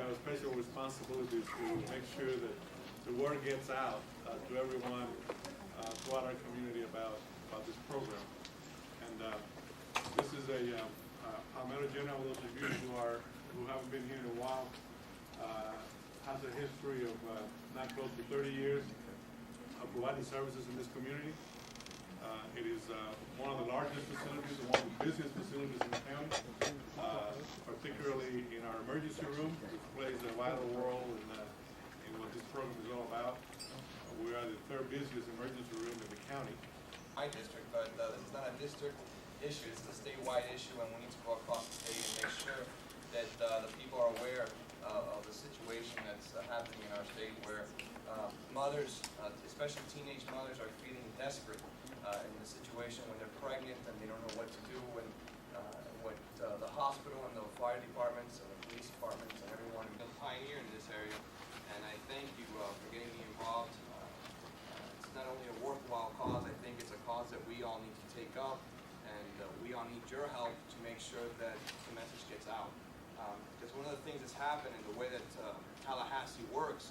have a special responsibility to make sure that the word gets out to everyone throughout our community about this program. And this is a Palmetto General. Those of you who haven't been here in a while, has a history of not close to 30 years of providing services in this community. It is one of the largest facilities and one of the busiest facilities in the county, particularly in our emergency room, which plays a vital role in what this program is all about. We are the third busiest emergency room in the county. My district, but this is not a district issue, it's a statewide issue, and we need to go across the state and make sure that the people are aware of the situation that's happening in our state, where mothers, especially teenage mothers, are feeling desperate in the situation when they're pregnant and they don't know what to do, and what the hospital and the fire departments and the police departments and everyone has been pioneer in this area. And I thank you for getting me involved. It's not only a worthwhile cause, I think it's a cause that we all need to take up, and we all need your help to make sure that the message gets out. Because one of the things that's happened in the way that Tallahassee works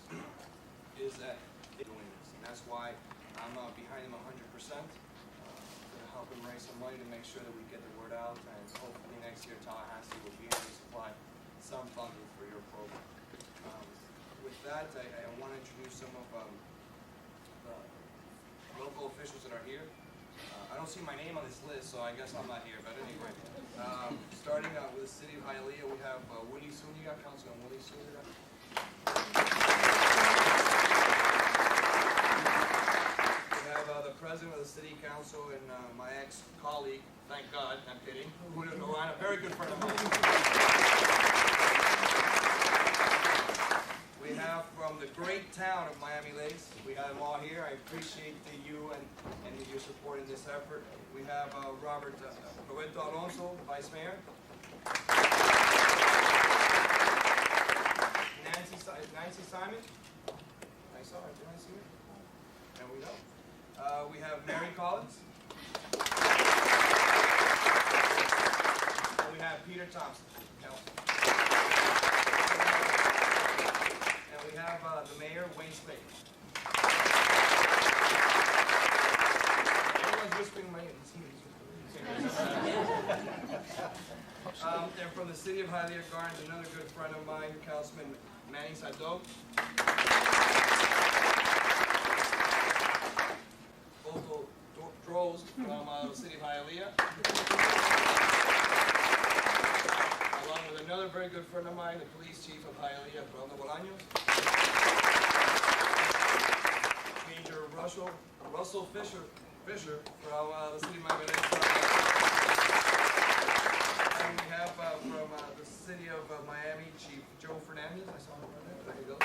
is that they're doing this, and that's why I'm behind them 100%. To help them raise some money to make sure that we get the word out, and hopefully next year Tallahassee will be able to supply some funding for your program. With that, I want to introduce some of the local officials that are here. I don't see my name on this list, so I guess I'm not here, but anyway. Starting out with the city of Hialeah, we have Willie Zuniga, Councilman Willie Zuniga. We have the president of the city council and my ex-colleague, thank God, I'm kidding, Julio Nolan, a very good friend of mine. We have from the great town of Miami Lakes, we have them all here. I appreciate you and your support in this effort. We have Roberto Alonso, Vice Mayor. Nancy Simon. I saw her, did I see her? There we go. We have Mary Collins. And we have Peter Thompson, Council. And we have the mayor, Wayne Spade. Everyone's whispering my name. And from the city of Hialeah Gardens, another good friend of mine, Councilman Manny Sado. Local Droz from the city of Hialeah. Along with another very good friend of mine, the police chief of Hialeah, Fernando Bolaños. Major Russell Fisher from the city of Miami. And we have from the city of Miami, Chief Joe Fernandez. I saw him right there. There you go.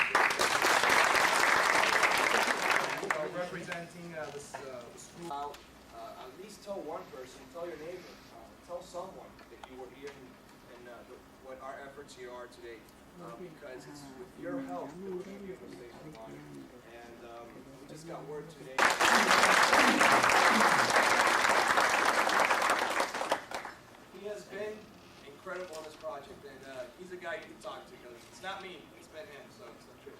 Representing the school. At least tell one person, tell your neighbor, tell someone that you were here and what our efforts here are today. Because it's with your help that we're going to be able to save some money. And we just got word today. He has been incredible on this project, and he's a guy you can talk to, because it's not me, it's been him, so it's not true.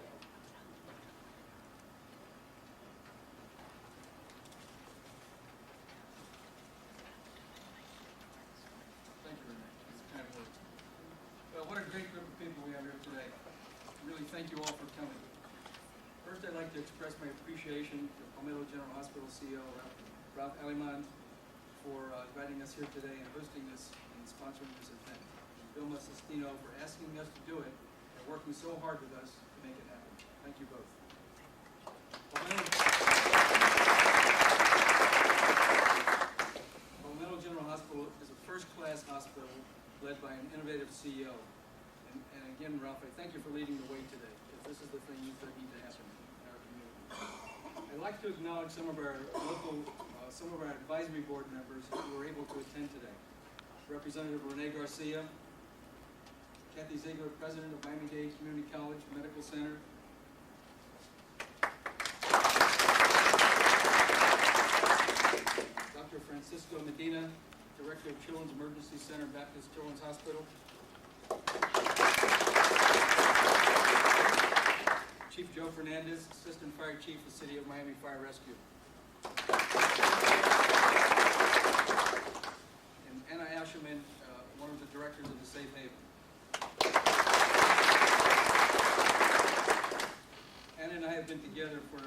Thank you very much. It's kind of work. Well, what a great group of people we have here today. Really thank you all for coming. First, I'd like to express my appreciation to Palmetto General Hospital CEO, Ralph Aliman, for inviting us here today and hosting this and sponsoring this event. And Bill Sestino for asking us to do it and working so hard with us to make it happen. Thank you both. Palmetto General Hospital is a first-class hospital led by an innovative CEO. And again, Ralph, I thank you for leading the way today, because this is the thing you think needs to happen in our community. I'd like to acknowledge some of our advisory board members who were able to attend today. Representative Rene Garcia, Kathy Ziegler, President of Miami-Dade Community College Medical Center, Dr. Francisco Medina, Director of Children's Emergency Center, Baptist Children's Hospital, Joe Fernandez, Assistant Fire Chief of the City of Miami Fire Rescue. And Anna Asherman, one of the directors of the Safe Haven. Anna and I have been together for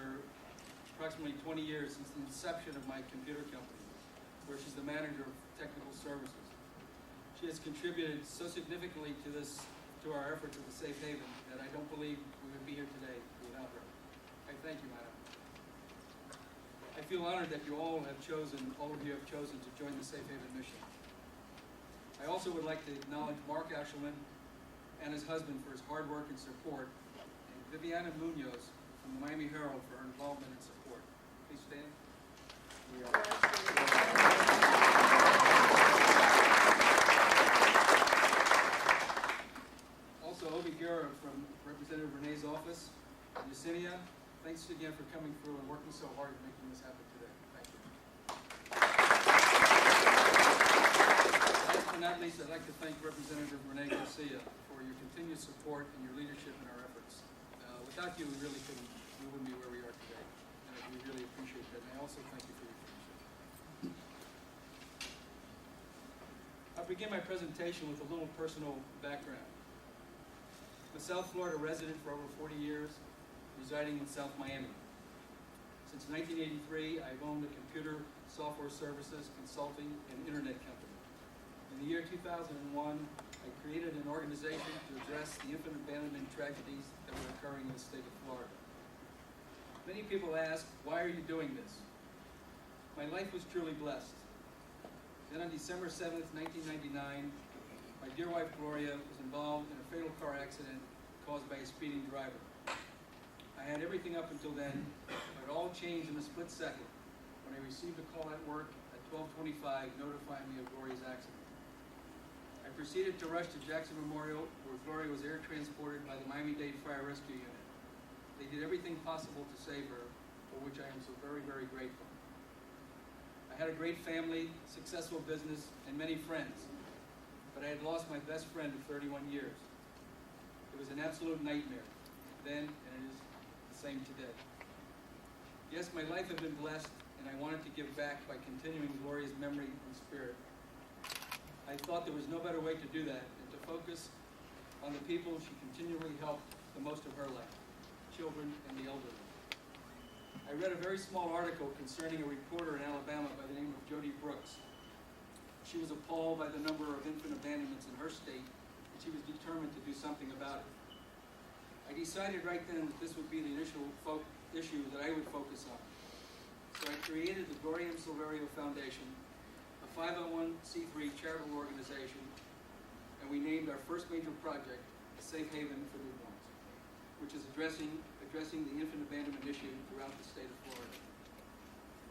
approximately 20 years, since the inception of my computer company, where she's the manager of technical services. She has contributed so significantly to our efforts at the Safe Haven that I don't believe we would be here today without her. I thank you, madam. I feel honored that all of you have chosen to join the Safe Haven mission. I also would like to acknowledge Mark Ashelman and his husband for his hard work and support, and Viviana Munoz from the Miami Herald for her involvement and support. Please stand. Also, Obi Gura from Representative Renee's office. Yesenia, thanks again for coming through and working so hard and making this happen today. Thank you. Last but not least, I'd like to thank Representative Renee Garcia for your continued support and your leadership in our efforts. Without you, we wouldn't be where we are today. And we really appreciate that. And I also thank you for your leadership. I'll begin my presentation with a little personal background. I'm a South Florida resident for over 40 years, residing in South Miami. Since 1983, I've owned a computer software services, consulting, and internet company. In the year 2001, I created an organization to address the infant abandonment tragedies that were occurring in the state of Florida. Many people ask, why are you doing this? My life was truly blessed. Then on December 7th, 1999, my dear wife Gloria was involved in a fatal car accident caused by a speeding driver. I had everything up until then, but it all changed in a split second when I received a call at work at 12:25 notifying me of Gloria's accident. I proceeded to rush to Jackson Memorial, where Gloria was air transported by the Miami-Dade Fire Rescue Unit. They did everything possible to save her, for which I am so very, very grateful. I had a great family, successful business, and many friends, but I had lost my best friend of 31 years. It was an absolute nightmare then, and it is the same today. Yes, my life had been blessed, and I wanted to give back by continuing Gloria's memory and spirit. I thought there was no better way to do that than to focus on the people she continually helped the most of her life, children and the elderly. I read a very small article concerning a reporter in Alabama by the name of Jody Brooks. She was appalled by the number of infant abandonments in her state, and she was determined to do something about it. I decided right then that this would be the initial issue that I would focus on. So I created the Gloria M. Silverio Foundation, a 501c3 charitable organization, and we named our first major project a Safe Haven for Newborns, which is addressing the infant abandonment issue throughout the state of Florida.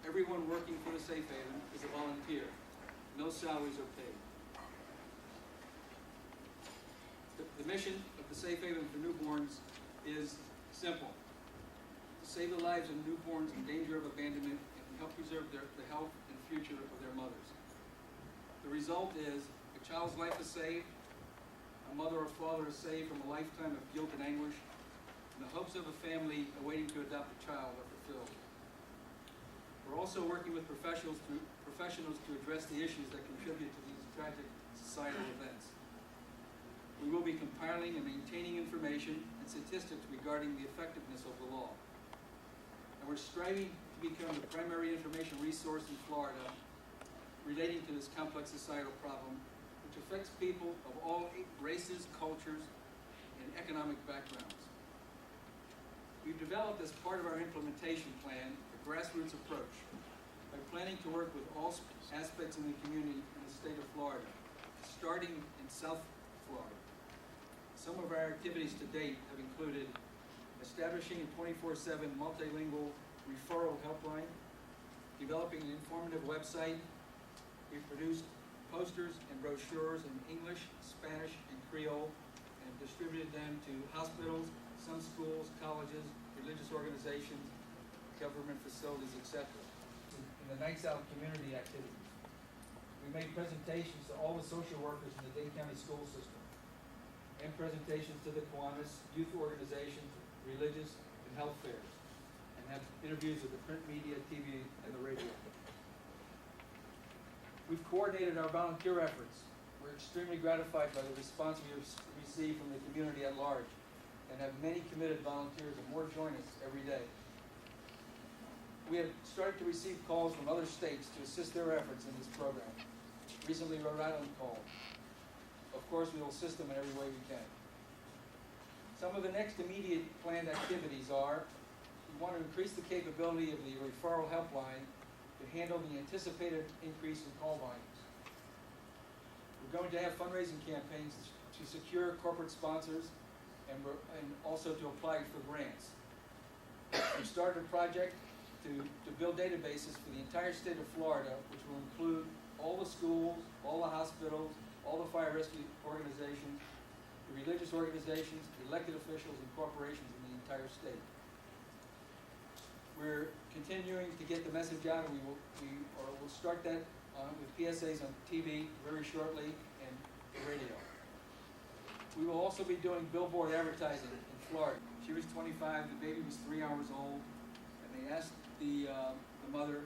Everyone working for the Safe Haven is a volunteer. No salaries are paid. The mission of the Safe Haven for Newborns is simple: to save the lives of newborns in danger of abandonment and help preserve the health and future of their mothers. The result is a child's life is saved, a mother or father is saved from a lifetime of guilt and anguish, and the hopes of a family awaiting to adopt a child are fulfilled. We're also working with professionals to address the issues that contribute to these tragic societal events. We will be compiling and maintaining information and statistics regarding the effectiveness of the law. And we're striving to become the primary information resource in Florida relating to this complex societal problem, which affects people of all races, cultures, and economic backgrounds. We've developed, as part of our implementation plan, a grassroots approach by planning to work with all aspects in the community in the state of Florida, starting in South Florida. Some of our activities to date have included establishing a 24/7 multilingual referral helpline, developing an informative website. We've produced posters and brochures in English, Spanish, and Creole, and distributed them to hospitals, some schools, colleges, religious organizations, government facilities, etc. In the Nights Out community activities. We made presentations to all the social workers in the Dade County school system, and presentations to the Kiwanis, youth organizations, religious, and health fairs, and have interviews with the print media, TV, and the radio. We've coordinated our volunteer efforts. We're extremely gratified by the response we have received from the community at large, and have many committed volunteers, and more join us every day. We have started to receive calls from other states to assist their efforts in this program. Recently, Rhode Island called. Of course, we will assist them in every way we can. Some of the next immediate planned activities are: we want to increase the capability of the referral helpline to handle the anticipated increase in call volumes. We're going to have fundraising campaigns to secure corporate sponsors and also to apply for grants. We started a project to build databases for the entire state of Florida, which will include all the schools, all the hospitals, all the fire rescue organizations, the religious organizations, elected officials, and corporations in the entire state. We're continuing to get the message out, and we'll start that with PSAs on TV very shortly and the radio. We will also be doing billboard advertising in Florida. She was 25, the baby was 3 hours old, and they asked the mother,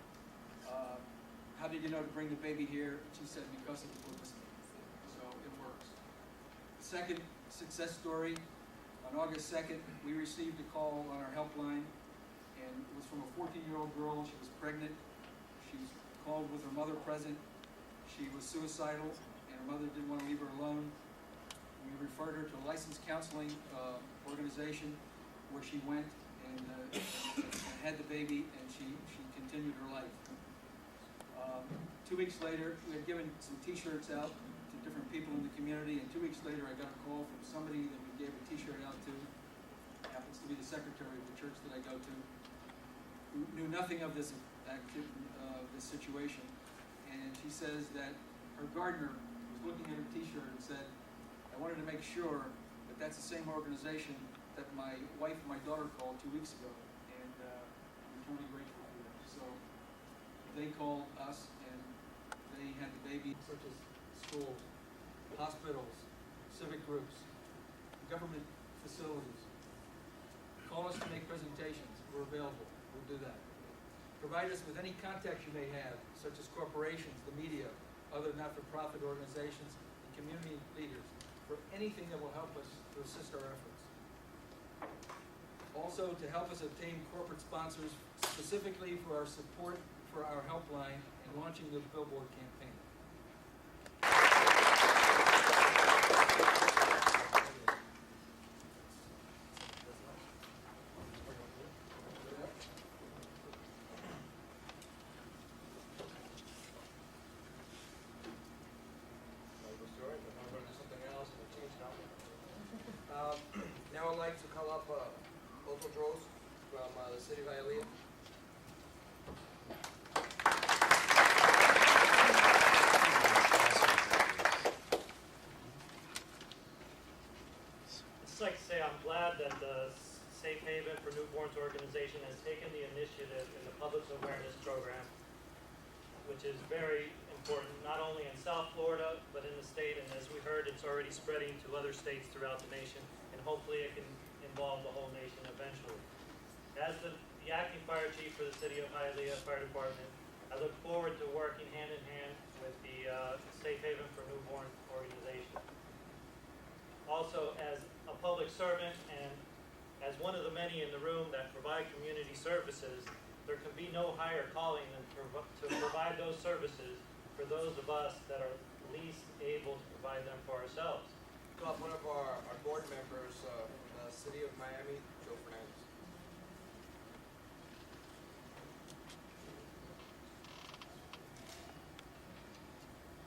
how did you know to bring the baby here? She said, because of the publicity. So it works. The second success story, on August 2nd, we received a call on our helpline, and it was from a 14-year-old girl. She was pregnant. She called with her mother present. She was suicidal, and her mother didn't want to leave her alone. We referred her to a licensed counseling organization, where she went and had the baby, and she continued her life. 2 weeks later, we had given some T-shirts out to different people in the community, and 2 weeks later, I got a call from somebody that we gave a T-shirt out to. Happens to be the secretary of the church that I go to, who knew nothing of this situation, and she says that her gardener was looking at her T-shirt and said, I wanted to make sure that that's the same organization that my wife and my daughter called 2 weeks ago, and I'm totally grateful for that. So they called us, and they had the baby, such as schools, hospitals, civic groups, government facilities. Call us to make presentations. We're available. We'll do that. Provide us with any contacts you may have, such as corporations, the media, other not-for-profit organizations, and community leaders, for anything that will help us to assist our efforts. Also, to help us obtain corporate sponsors specifically for our support for our helpline and launching the billboard campaign. Now I'd like to call up local draws from the city of Hialeah. I'd just like to say I'm glad that the Safe Haven for Newborns organization has taken the initiative in the public awareness program, which is very important, not only in South Florida, but in the state, and as we heard, it's already spreading to other states throughout the nation, and hopefully it can involve the whole nation eventually. As the acting fire chief for the city of Hialeah Fire Department, I look forward to working hand in hand with the Safe Haven for Newborn organization. Also, as a public servant and as one of the many in the room that provide community services, there can be no higher calling than to provide those services for those of us that are least able to provide them for ourselves. Call up one of our board members from the city of Miami, Joe Fernandez.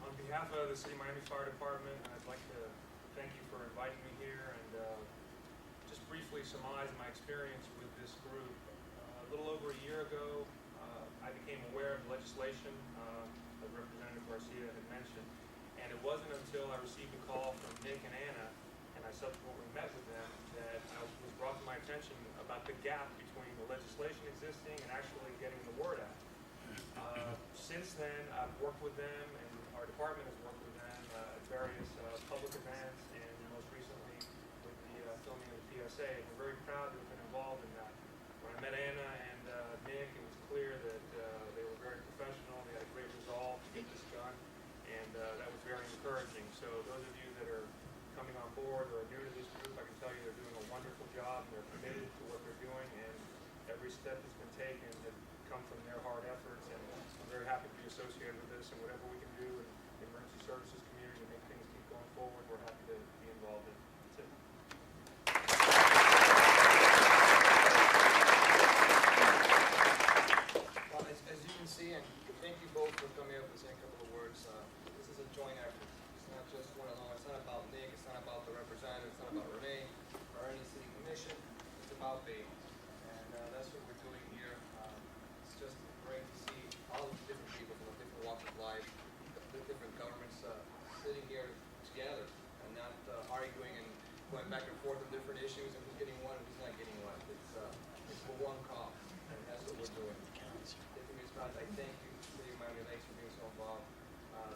On behalf of the City of Miami Fire Department, I'd like to thank you for inviting me here and just briefly surmise my experience with this group. A little over a year ago, I became aware of the legislation that Representative Garcia had mentioned, and it wasn't until I received a call from Nick and Anna, and I subsequently met with them, that I was brought to my attention about the gap between the legislation existing and actually getting the word out. Since then, I've worked with them, and our department has worked with them at various public events, and most recently with the filming of the PSA. We're very proud to have been involved in that. that was very encouraging. So those of you that are coming on board or are new to this group, I can tell you they're doing a wonderful job, and they're committed to what they're doing, and every step that's been taken has come from their hard efforts, and I'm very happy to be associated with this, and whatever we can do in the emergency services community to make things keep going forward, we're happy to be involved in. That's it. Well, as you can see, and thank you both for coming up and saying a couple of words, this is a joint effort. It's not just one alone. It's not about Nick. It's not about the representative. It's not about Renee or any city commission. It's about babies. And that's what we're doing here. It's just great to see all these different people from different walks of life, the different governments sitting here together and not arguing and going back and forth on different issues and who's getting one and who's not getting one. It's for one cause, and that's what we're doing. I thank you, City of Miami Lakes, for being so involved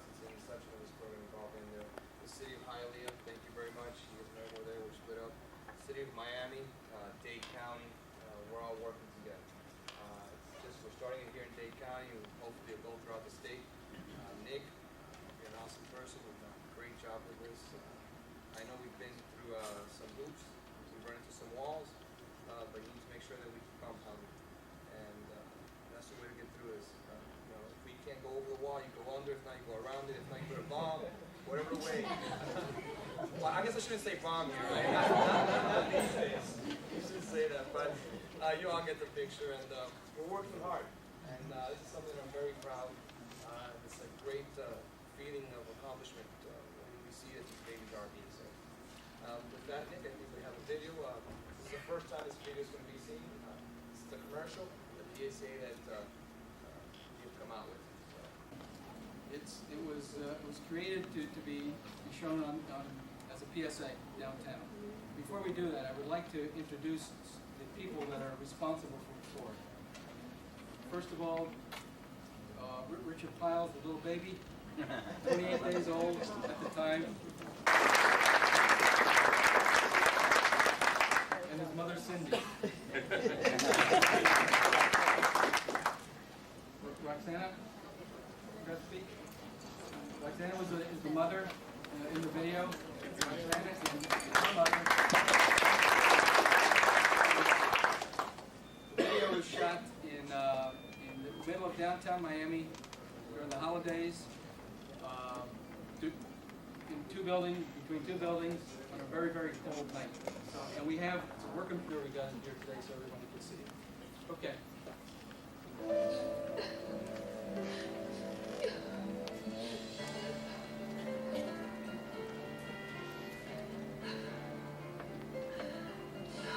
since the inception of this program, involved in the City of Hialeah. Thank you very much. You guys know we're there. We're split up. City of Miami, Dade County, we're all working together. We're starting it here in Dade County, and hopefully it'll go throughout the state. Nick, you're an awesome person. We've done a great job with this. I know we've been through some hoops. We've run into some walls, but you need to make sure that we keep compounding. And that's the way to get through this. If we can't go over the wall, you go under. If not, you go around it. If not, you put a bomb. Whatever the way. Well, I guess I shouldn't say bomb here, right? Not these days. You shouldn't say that, but you all get the picture, and we're working hard. And this is something I'm very proud. It's a great feeling of accomplishment when we see that these babies are being saved. With that, Nick, I think we have a video. This is the first time this video is going to be seen. This is the commercial, the PSA that you've come out with. It was created to be shown on as a PSA downtown. Before we do that, I would like to introduce the people that are responsible for it. First of all, Richard Piles, the little baby, 28 days old at the time, and his mother Cindy. Roxana, you got to speak. Roxana is the mother in the video. Roxana is her mother. The video was shot in the middle of downtown Miami during the holidays, between two buildings on a very, very cold night. So, and we have a working crew we got in here today so everybody can see it. Okay.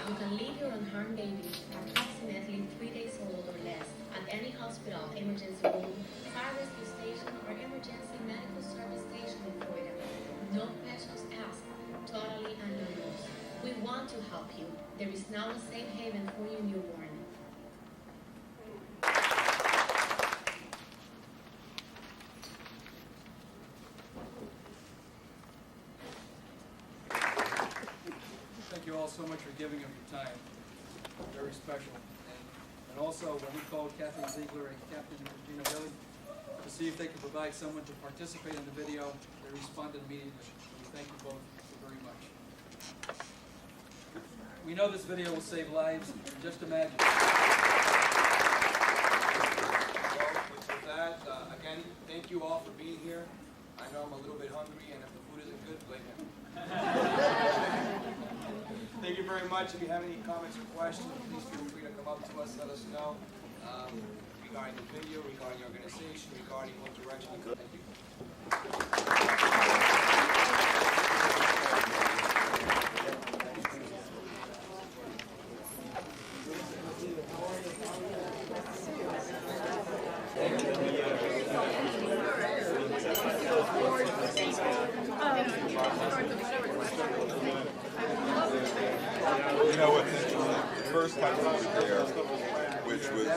You can leave your unharmed baby, approximately 3 days old or less, at any hospital, emergency room, fire rescue station, or emergency medical service station in Florida. No questions asked, totally anonymous. We want to help you. There is now a safe haven for your newborn. Thank you all so much for giving up your time. Very special. And also, when we called Kathleen Ziegler and Captain Regina Billy to see if they could provide someone to participate in the video, they responded immediately. So we thank you both very much. We know this video will save lives. Just imagine. Well, with that, again, thank you all for being here. I know I'm a little bit hungry, and if the food isn't good, blame him. Thank you very much. If you have any comments or questions, please feel free to come up to us, let us know regarding the video, regarding the organization, regarding what direction we go. Thank you. You know what? The first time I was there, which was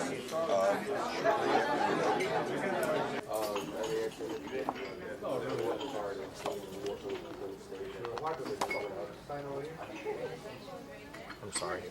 I'm sorry.